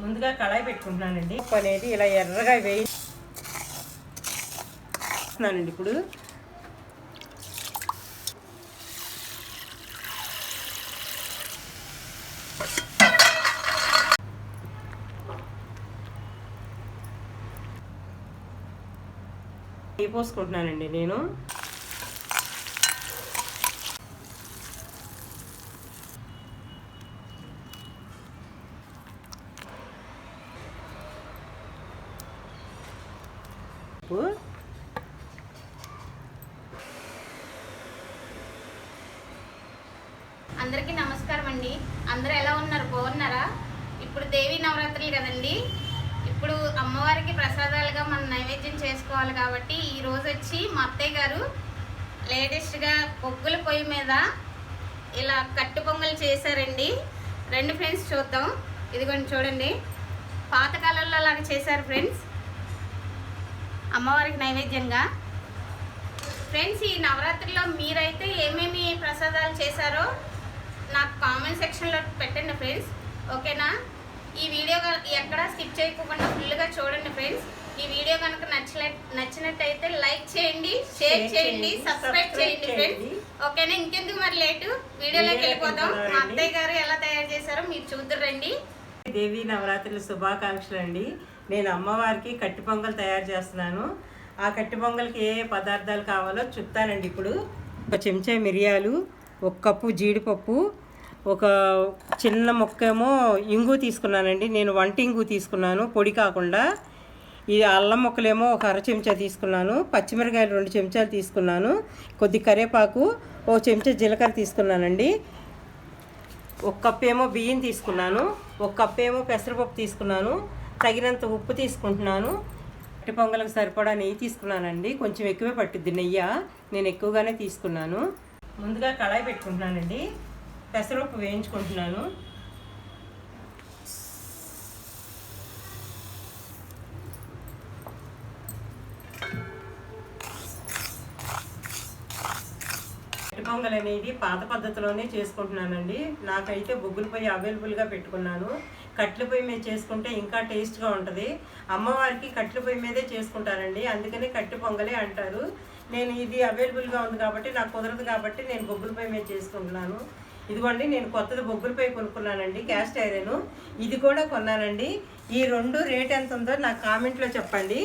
ముందుగా కళాయి పెట్టుకుంటున్నానండి. ఉప్పు అనేది ఇలా ఎర్రగా వేయిస్తున్నానండి. ఇప్పుడు నెయ్యి పోసుకుంటున్నానండి నేను. అందరికీ నమస్కారం అండి. అందరూ ఎలా ఉన్నారు? బాగున్నారా? ఇప్పుడు దేవి నవరాత్రులు కదండి. ఇప్పుడు అమ్మవారికి ప్రసాదాలుగా మనం నైవేద్యం చేసుకోవాలి కాబట్టి ఈరోజు వచ్చి మా అత్తయ్య గారు లేటెస్ట్గా బొగ్గుల పొయ్యి మీద ఇలా కట్టు పొంగల్ చేశారండి. రెండు ఫ్రెండ్స్ చూద్దాం. ఇదిగోండి చూడండి, పాతకాలంలో అలాగా చేశారు ఫ్రెండ్స్, అమ్మవారికి నైవేద్యంగా. ఫ్రెండ్స్, ఈ నవరాత్రిలో మీరైతే ఏమేమి ప్రసాదాలు చేశారో నాకు కామెంట్ సెక్షన్లో పెట్టండి ఫ్రెండ్స్, ఓకేనా? ఈ వీడియో ఎక్కడా స్కిప్ చేయకుండా ఫుల్గా చూడండి ఫ్రెండ్స్. ఈ వీడియో కనుక నచ్చినట్టయితే లైక్ చేయండి, షేర్ చేయండి, సబ్స్క్రైబ్ చేయండి ఫ్రెండ్స్, ఓకేనా? ఇంకెందుకు మరి లేటు, వీడియోలోకి వెళ్ళిపోతాం. మా అత్తయ్య గారు ఎలా తయారు చేశారో మీరు చూద్దురండి. దేవి నవరాత్రుల శుభాకాంక్షలు అండి. నేను అమ్మవారికి కట్టి పొంగల్ తయారు చేస్తున్నాను. ఆ కట్టి పొంగల్కి ఏ పదార్థాలు కావాలో చెప్తానండి. ఇప్పుడు ఒక చెంచా మిరియాలు, ఒక కప్పు జీడిపప్పు, ఒక చిన్న ముక్కేమో ఇంగు తీసుకున్నానండి. నేను వంట ఇంగు తీసుకున్నాను, పొడి కాకుండా. ఈ అల్లం ముక్కలేమో ఒక అర చెంచా తీసుకున్నాను. పచ్చిమిరకాయలు 2 చెంచాలు తీసుకున్నాను. కొద్ది కరివేపాకు, ఓ చెంచా జీలకర్ర తీసుకున్నానండి. ఒక కప్పు ఏమో బియ్యం తీసుకున్నాను. ఒక కప్పు ఏమో పెసరపప్పు తీసుకున్నాను. తగినంత ఉప్పు తీసుకుంటున్నాను. కట్టి పొంగలకు సరిపడా నెయ్యి తీసుకున్నానండి. కొంచెం ఎక్కువే పట్టుద్ది నెయ్యి, నేను ఎక్కువగానే తీసుకున్నాను. ముందుగా కళాయి పెట్టుకుంటున్నానండి. పెసరపప్పు వేయించుకుంటున్నాను. కట్టి పొంగల్ అనేది పాత పద్ధతిలోనే చేసుకుంటున్నానండి. నాకైతే బొగ్గుల పొయ్యి అవైలబుల్గా పెట్టుకున్నాను. కట్టెల పొయ్యి మీద చేసుకుంటే ఇంకా టేస్ట్గా ఉంటుంది. అమ్మవారికి కట్టెల పొయ్యి మీదే చేసుకుంటారండి, అందుకని కట్టి పొంగలే అంటారు. నేను ఇది అవైలబుల్గా ఉంది కాబట్టి నాకు కుదరదు కాబట్టి నేను బొగ్గుల పొయ్యి మీద చేసుకుంటున్నాను. ఇదిగోండి, నేను కొత్తది బొగ్గుల పొయ్యి కొనుక్కున్నానండి, క్యాస్ట్ ఐరన్. ఇది కూడా కొన్నానండి. ఈ 2 రేట్ ఎంత ఉందో నాకు కామెంట్లో చెప్పండి.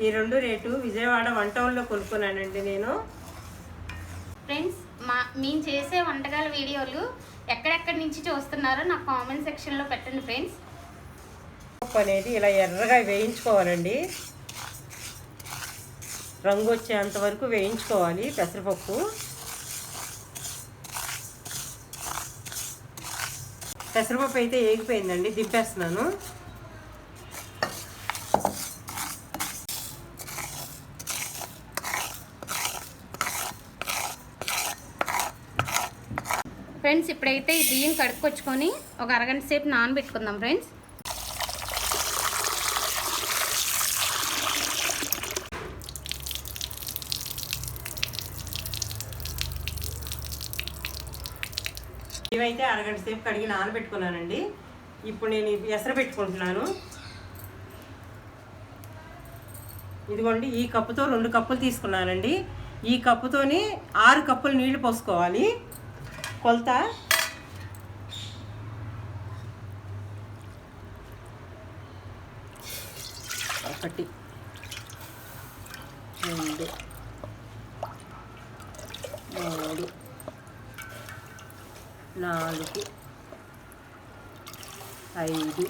ఈ 2 రేటు విజయవాడ 1 టౌన్లో కొనుక్కున్నానండి నేను. ఫ్రెండ్స్, మేము చేసే వంటకాల వీడియోలు ఎక్కడెక్కడి నుంచి చూస్తున్నారో నాకు కామెంట్ సెక్షన్లో పెట్టండి ఫ్రెండ్స్. పప్పు అనేది ఇలా ఎర్రగా వేయించుకోవాలండి. రంగు వచ్చేంత వరకు వేయించుకోవాలి పెసరపప్పు. పెసరపప్పు అయితే ఏగిపోయిందండి, దింపేస్తున్నాను. ఫ్రెండ్స్, ఇప్పుడైతే ఈ బియ్యం కడుక్కొచ్చుకొని ఒక అరగంట సేపు నానబెట్టుకుందాం ఫ్రెండ్స్. ఇవైతే అరగంట సేపు కడిగి నానబెట్టుకున్నానండి. ఇప్పుడు నేను ఎసరు పెట్టుకుంటున్నాను. ఇదిగోండి, ఈ కప్పుతో 2 కప్పులు తీసుకున్నానండి. ఈ కప్పుతోని 6 కప్పులు నీళ్లు పోసుకోవాలి. కొలత 1 2 3 4 5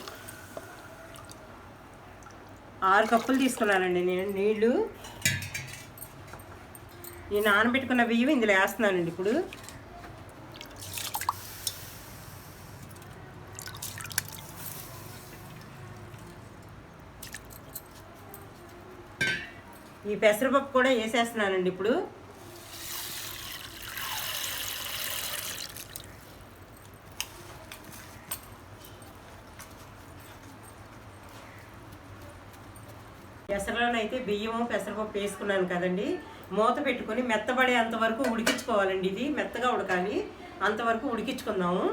6 కప్పులు తీసుకున్నానండి నేను నీళ్ళు. ఈ నానబెట్టుకున్న బియ్యం ఇందులో వేస్తున్నానండి. ఇప్పుడు ఈ పెసరపప్పు కూడా వేసేస్తున్నానండి. ఇప్పుడు పెసరలోనైతే బియ్యము పెసరపప్పు వేసుకున్నాను కదండి. మూత పెట్టుకొని మెత్తబడే అంతవరకు ఉడికించుకోవాలండి. ఇది మెత్తగా ఉడకాలి, అంతవరకు ఉడికించుకుందాము.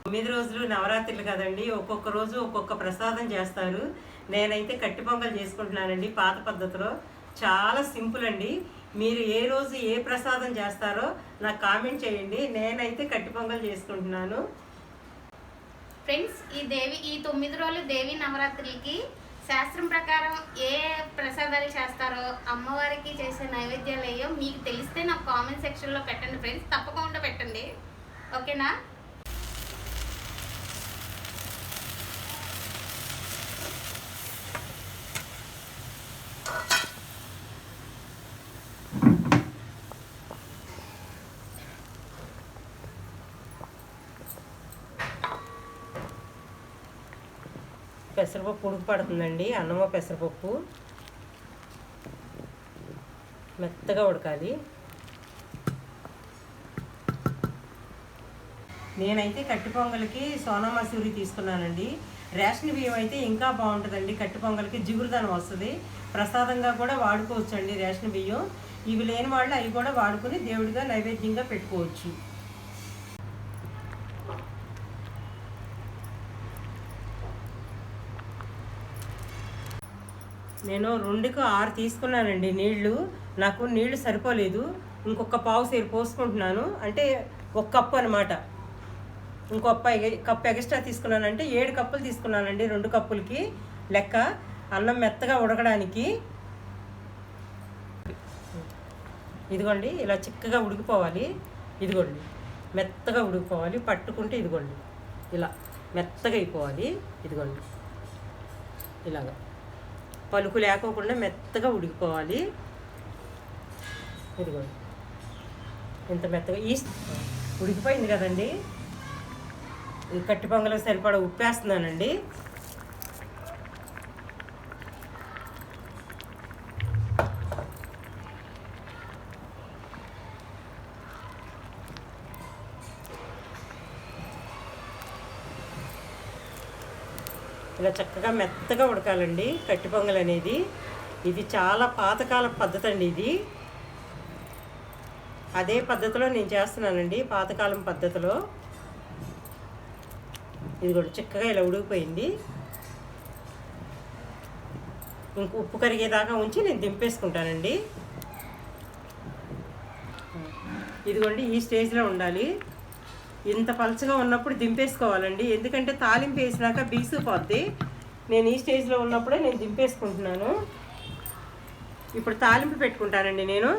9 రోజులు నవరాత్రులు కదండి, ఒక్కొక్క రోజు ఒక్కొక్క ప్రసాదం చేస్తారు. నేనైతే కట్టి పొంగల్ చేసుకుంటున్నానండి పాత పద్ధతిలో. చాలా సింపుల్ అండి. మీరు ఏ రోజు ఏ ప్రసాదం చేస్తారో నాకు కామెంట్ చేయండి. నేనైతే కట్టి పొంగల్ చేసుకుంటున్నాను. ఫ్రెండ్స్, ఈ 9 రోజులు దేవి నవరాత్రులకి శాస్త్రం ప్రకారం ఏ ప్రసాదాలు చేస్తారో, అమ్మవారికి చేసే నైవేద్యాలు అయ్యో మీకు తెలిస్తే నాకు కామెంట్ సెక్షన్లో పెట్టండి ఫ్రెండ్స్, తప్పకుండా పెట్టండి. ఓకేనా? పెసరపప్పు ఉడుకు పడుతుందండి. అన్నమో పెసరపప్పు మెత్తగా ఉడకాలి. నేనైతే కట్టి పొంగల్కి సోనా మసూరి తీసుకున్నానండి. రేషన్ బియ్యం అయితే ఇంకా బాగుంటుందండి. కట్టి పొంగల్కి జిగురుదనం వస్తుంది. ప్రసాదంగా కూడా వాడుకోవచ్చు అండి రేషన్ బియ్యం. ఇవి లేని వాళ్ళు అవి కూడా వాడుకొని దేవుడిగా నైవేద్యంగా పెట్టుకోవచ్చు. నేను 2కి 6 తీసుకున్నానండి నీళ్లు. నాకు నీళ్లు సరిపోలేదు. ఇంకొక పావు సేరు పోసుకుంటున్నాను. అంటే 1 కప్పు అనమాట. ఇంకొక కప్పు ఎక్స్ట్రా తీసుకున్నానంటే 7 కప్పులు తీసుకున్నానండి. 2 కప్పులకి లెక్క. అన్నం మెత్తగా ఉడకడానికి ఇదిగోండి ఇలా చిక్కగా ఉడికిపోవాలి. ఇదిగోండి మెత్తగా ఉడికిపోవాలి. పట్టుకుంటే ఇదిగోండి ఇలా మెత్తగా అయిపోవాలి. ఇదిగోండి ఇలాగా పలుకు లేకోకుండా మెత్తగా ఉడికిపోవాలి. ఇదిగోండి ఇంత మెత్తగా ఉడికిపోయింది కదండి. ఈ కట్టి పొంగలకు సరిపడా ఉప్పేస్తున్నానండి. ఇలా చక్కగా మెత్తగా ఉడకాలండి కట్టి పొంగల్ అనేది. ఇది చాలా పాతకాల పద్ధతి అండి. ఇది అదే పద్ధతిలో నేను చేస్తున్నానండి, పాతకాలం పద్ధతిలో. ఇది కూడా చక్కగా ఇలా ఉడికిపోయింది. ఇంక ఉప్పు కరిగేదాకా ఉంచి నేను దింపేసుకుంటానండి. ఇదిగోండి ఈ స్టేజ్లో ఉండాలి. ఇంత పలచగా ఉన్నప్పుడు దింపేసుకోవాలండి. ఎందుకంటే తాలింపు వేసినాక బీసిపోద్ది. నేను ఈ స్టేజ్లో ఉన్నప్పుడే నేను దింపేసుకుంటున్నాను. ఇప్పుడు తాలింపు పెట్టుకుంటానండి నేను.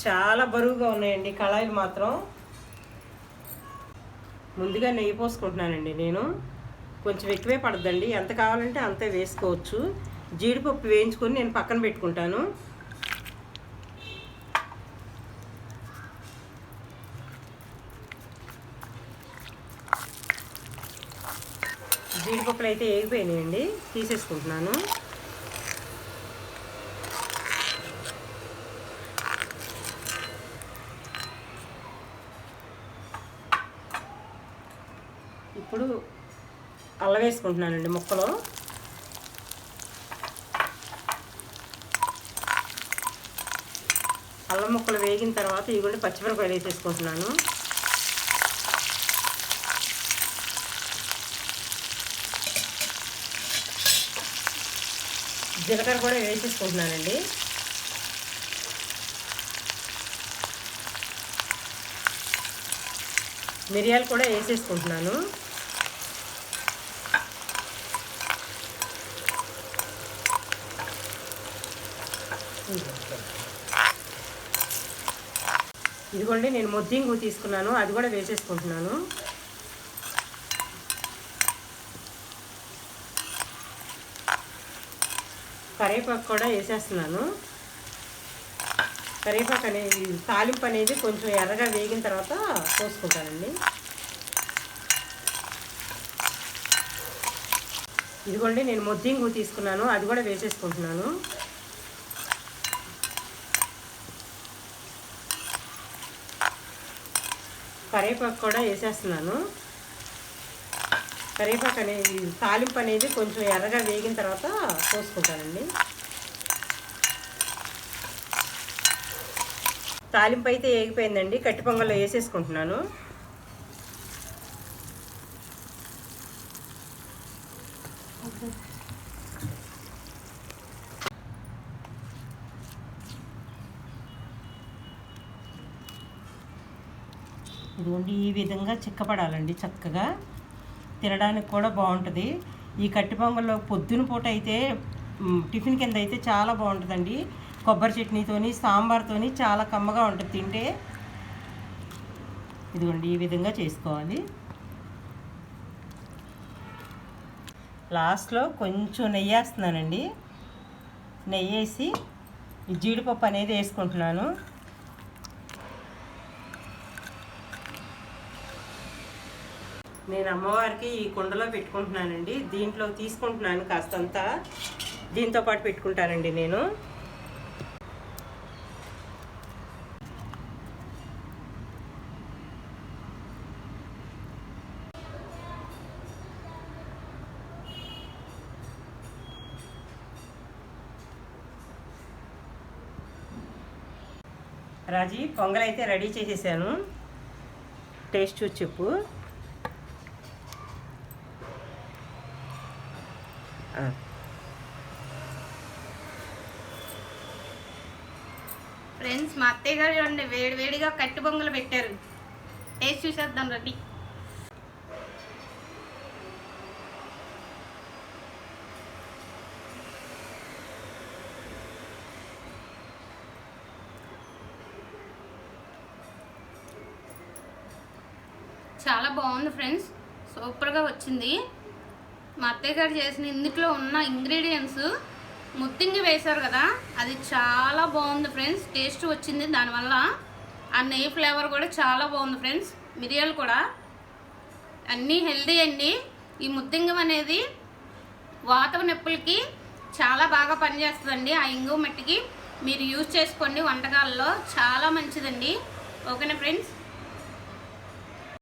చాలా బరువుగా ఉన్నాయండి కళాయిలు మాత్రం. ముందుగా నెయ్యి పోసుకుంటున్నానండి నేను. కొంచెం ఎక్కువే పడద్దండి, ఎంత కావాలంటే అంతే వేసుకోవచ్చు. జీడిపప్పు వేయించుకొని నేను పక్కన పెట్టుకుంటాను. జీడిపప్పులు అయితే వేగిపోయినాయండి, తీసేసుకుంటున్నాను. ఇప్పుడు అల్లం వేసుకుంటున్నానండి ముక్కలో. అల్లం ముక్కలు వేగిన తర్వాత ఇవి పచ్చిమిరపకాయలు వేసేసుకుంటున్నాను. జీలకర్ర కూడా వేసేసుకుంటున్నానండి. మిరియాలు కూడా వేసేసుకుంటున్నాను. ఇదిగోండి నేను మొద్దింగు తీసుకున్నాను, అది కూడా వేసేసుకుంటున్నాను. కరివేపాకు కూడా వేసేస్తున్నాను. కరివేపాకు అనేది తాలింపు అనేది కొంచెం ఎర్రగా వేగిన తర్వాత పోసుకుంటానండి. ఇదిగోండి నేను మొద్దింగు తీసుకున్నాను, అది కూడా వేసేసుకుంటున్నాను. కరివేపాకు కూడా వేసేస్తున్నాను. కరివేపాకు అనేది తాలింపు అనేది కొంచెం ఎర్రగా వేగిన తర్వాత పోసుకుంటానండి. తాలింపు అయితే ఏగిపోయిందండి. కట్టి పొంగల్లో వేసేసుకుంటున్నాను. ఇదిగోండి, ఈ విధంగా చిక్కపడాలండి. చక్కగా తినడానికి కూడా బాగుంటుంది. ఈ కట్టి పొంగల్లో పొద్దున పూట అయితే టిఫిన్ కింద అయితే చాలా బాగుంటుందండి. కొబ్బరి చట్నీతోని సాంబార్తోని చాలా కమ్మగా ఉంటుంది తింటే. ఇదిగోండి, ఈ విధంగా చేసుకోవాలి. లాస్ట్లో కొంచెం నెయ్యి వేస్తున్నానండి. నెయ్యి వేసి ఈ జీడిపప్పు అనేది వేసుకుంటున్నాను. నేను అమ్మవారికి ఈ కుండలో పెట్టుకుంటున్నానండి. దీంట్లో తీసుకుంటున్నాను కాస్తంతా. దీంతో పాటు పెట్టుకుంటానండి నేను. రాజీ, పొంగల్ అయితే రెడీ చేసేసాను. టేస్ట్ చూసి చెప్పు. ఫ్రెండ్స్, మా అత్తయ్య గారు చూడండి వేడిగా కట్టి పొంగలు పెట్టారు. టేస్ట్ చూసేద్దాం రండి. చాలా బాగుంది ఫ్రెండ్స్, సూపర్గా వచ్చింది. మా అత్తయ్య గారు చేసిన ఇందులో ఉన్న ఇంగ్రీడియంట్స్ ముత్తింగి వేశారు కదా, అది చాలా బాగుంది ఫ్రెండ్స్. టేస్ట్ వచ్చింది దానివల్ల. ఆ నెయ్యి ఫ్లేవర్ కూడా చాలా బాగుంది ఫ్రెండ్స్. మిరియాలు కూడా అన్నీ హెల్దీ అండి. ఈ ముత్తింగం అనేది వాతవ నొప్పులకి చాలా బాగా పనిచేస్తుందండి. ఆ ఇంగువ మట్టికి మీరు యూజ్ చేసుకోండి వంటకాల్లో, చాలా మంచిదండి. ఓకేనా ఫ్రెండ్స్?